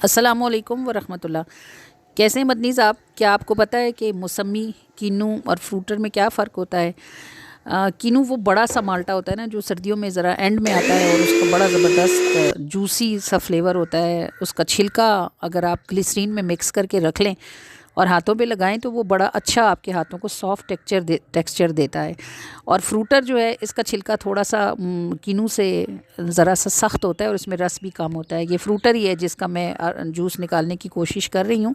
अस्सलामुअलैकुम वरहमतुल्लाह। कैसे हैं मदनी साहब? क्या आपको पता है कि मौसमी, किन्नू और फ्रूटर में क्या फ़र्क होता है? किन्नू वो बड़ा सा माल्टा होता है ना, जो सर्दियों में ज़रा एंड में आता है और उसका बड़ा ज़बरदस्त जूसी सा फ्लेवर होता है। उसका छिलका अगर आप ग्लिसरीन में मिक्स करके रख लें और हाथों पे लगाएं तो वो बड़ा अच्छा आपके हाथों को सॉफ्ट टेक्सचर देता है। और फ्रूटर जो है, इसका छिलका थोड़ा सा किन्नू से ज़रा सा सख्त होता है और इसमें रस भी कम होता है। ये फ्रूटर ही है जिसका मैं जूस निकालने की कोशिश कर रही हूँ।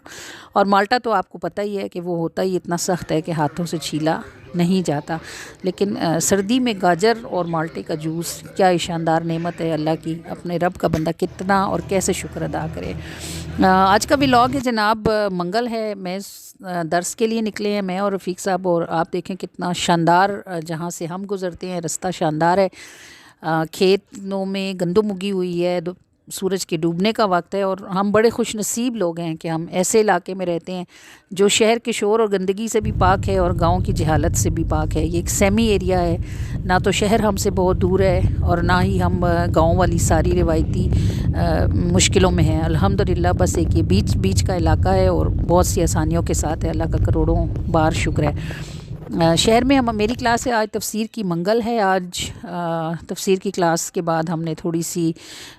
और माल्टा तो आपको पता ही है कि वो होता ही इतना सख्त है कि हाथों से छीला नहीं जाता। लेकिन सर्दी में गाजर और माल्टे का जूस क्या ही शानदार नेमत है अल्लाह की। अपने रब का बंदा कितना और कैसे शुक्र अदा करे। आज का व्लॉग है जनाब, मंगल है। मैं दर्स के लिए निकले हैं, मैं और रफ़ीक साहब। और आप देखें कितना शानदार जहाँ से हम गुज़रते हैं रास्ता शानदार है। खेतों में गंदम उगी हुई है, सूरज के डूबने का वक्त है। और हम बड़े खुश नसीब लोग हैं कि हम ऐसे इलाके में रहते हैं जो शहर के शोर और गंदगी से भी पाक है और गांव की जहालत से भी पाक है। ये एक सेमी एरिया है, ना तो शहर हमसे बहुत दूर है और ना ही हम गांव वाली सारी रिवायती मुश्किलों में हैं। अल्हम्दुलिल्लाह, बस एक ये बीच बीच का इलाका है और बहुत सी आसानियों के साथ है। अल्लाह का करोड़ों बार शुक्र है। शहर में हम मेरी क्लास है, आज तफसीर की मंगल है। आज तफसीर की क्लास के बाद हमने थोड़ी सी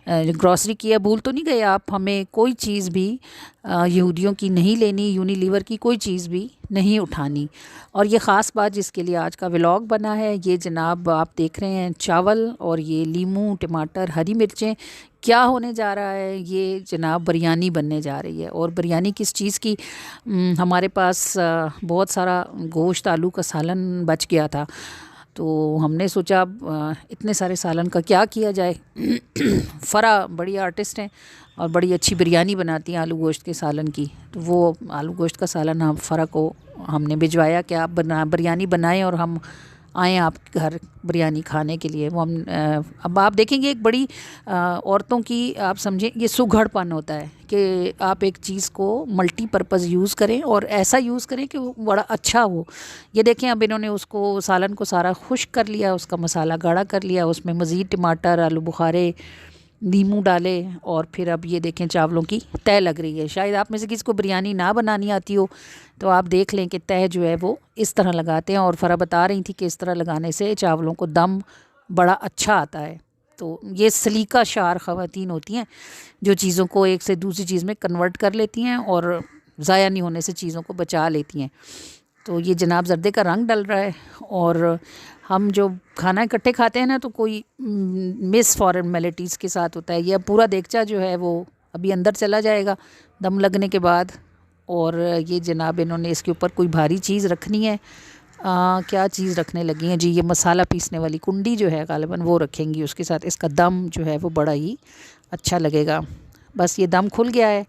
ग्रॉसरी किया। भूल तो नहीं गए आप? हमें कोई चीज़ भी यहूदियों की नहीं लेनी, यूनिलीवर की कोई चीज़ भी नहीं उठानी। और ये ख़ास बात जिसके लिए आज का व्लॉग बना है, ये जनाब आप देख रहे हैं चावल और ये लीमू, टमाटर, हरी मिर्चें। क्या होने जा रहा है? ये जनाब बिरयानी बनने जा रही है। और बिरयानी किस चीज़ की? हमारे पास बहुत सारा गोश्त, आलू का सालन बच गया था, तो हमने सोचा इतने सारे सालन का क्या किया जाए। फ़रा बड़ी आर्टिस्ट हैं और बड़ी अच्छी बिरयानी बनाती हैं आलू गोश्त के सालन की। तो वो आलू गोश्त का सालन हम फ़रा को हमने भिजवाया कि आप बिरयानी बनाएं और हम आएँ आपके घर बिरयानी खाने के लिए। वो हम अब आप देखेंगे एक बड़ी औरतों की, आप समझें, ये सुघड़पन होता है कि आप एक चीज़ को मल्टीपर्पज़ यूज़ करें और ऐसा यूज़ करें कि वो बड़ा अच्छा हो। ये देखें, अब इन्होंने उसको सालन को सारा खुश्क कर लिया, उसका मसाला गाढ़ा कर लिया, उसमें मज़ीद टमाटर, आलू बुखारे, नींबू डाले और फिर अब ये देखें चावलों की तह लग रही है। शायद आप में से किसी को बिरयानी ना बनानी आती हो तो आप देख लें कि तह जो है वो इस तरह लगाते हैं। और फ़रा बता रही थी कि इस तरह लगाने से चावलों को दम बड़ा अच्छा आता है। तो ये सलीका शार ख़वातीन होती हैं जो चीज़ों को एक से दूसरी चीज़ में कन्वर्ट कर लेती हैं और ज़ाया नहीं होने से चीज़ों को बचा लेती हैं। तो ये जनाब जर्दे का रंग डल रहा है। और हम जो खाना इकट्ठे खाते हैं ना, तो कोई मिस फॉर्मेलिटीज़ के साथ होता है। यह पूरा देगचा जो है वो अभी अंदर चला जाएगा दम लगने के बाद। और ये जनाब इन्होंने इसके ऊपर कोई भारी चीज़ रखनी है। क्या चीज़ रखने लगी हैं जी? ये मसाला पीसने वाली कुंडी जो है गालिबन वो रखेंगी उसके साथ। इसका दम जो है वो बड़ा ही अच्छा लगेगा। बस ये दम खुल गया है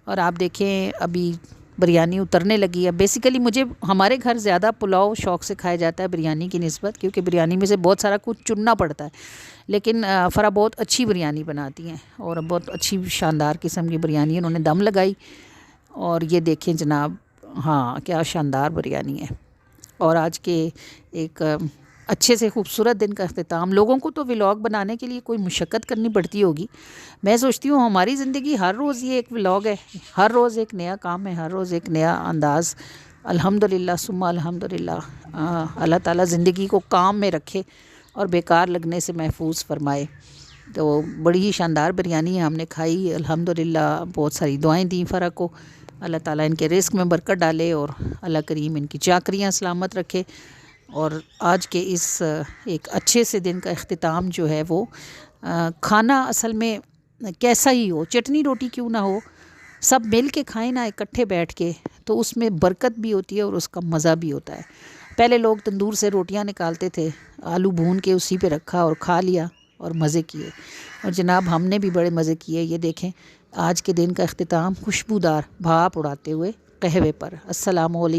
और आप देखें अभी बिरयानी उतरने लगी है। बेसिकली मुझे हमारे घर ज़्यादा पुलाव शौक़ से खाया जाता है बिरयानी की निस्बत, क्योंकि बिरयानी में से बहुत सारा कुछ चुनना पड़ता है। लेकिन फ़रा बहुत अच्छी बिरयानी बनाती हैं और बहुत अच्छी शानदार किस्म की बिरयानी उन्होंने दम लगाई। और ये देखें जनाब, हाँ क्या शानदार बिरयानी है। और आज के एक अच्छे से खूबसूरत दिन का अख्तिताम। लोगों को तो व्लॉग बनाने के लिए कोई मुशक्क़त करनी पड़ती होगी। मैं सोचती हूँ हमारी ज़िंदगी हर रोज़ ये एक व्लॉग है, हर रोज़ एक नया काम है, हर रोज़ एक नया अंदाज़। अल्हम्दुलिल्लाह सुम्मा अल्हम्दुलिल्लाह। अल्लाह ताला ज़िंदगी को काम में रखे और बेकार लगने से महफूज फरमाए। तो बड़ी ही शानदार बिरयानी है, हमने खाई अल्हम्दुलिल्लाह। बहुत सारी दुआएँ दी फ़रा को, अल्लाह ताला इनके रिस्क में बरकत डाले और अल्लाह करीम इनकी चाकरियाँ सलामत रखे। और आज के इस एक अच्छे से दिन का अख्तिताम जो है वो खाना असल में कैसा ही हो, चटनी रोटी क्यों ना हो, सब मिल के खाएं ना इकट्ठे बैठ के, तो उसमें बरकत भी होती है और उसका मज़ा भी होता है। पहले लोग तंदूर से रोटियां निकालते थे, आलू भून के उसी पे रखा और खा लिया और मज़े किए। और जनाब हमने भी बड़े मज़े किए। ये देखें आज के दिन का अख्तिताम खुशबूदार भाप उड़ाते हुए कहवे पर। अस्सलाम वालेकुम।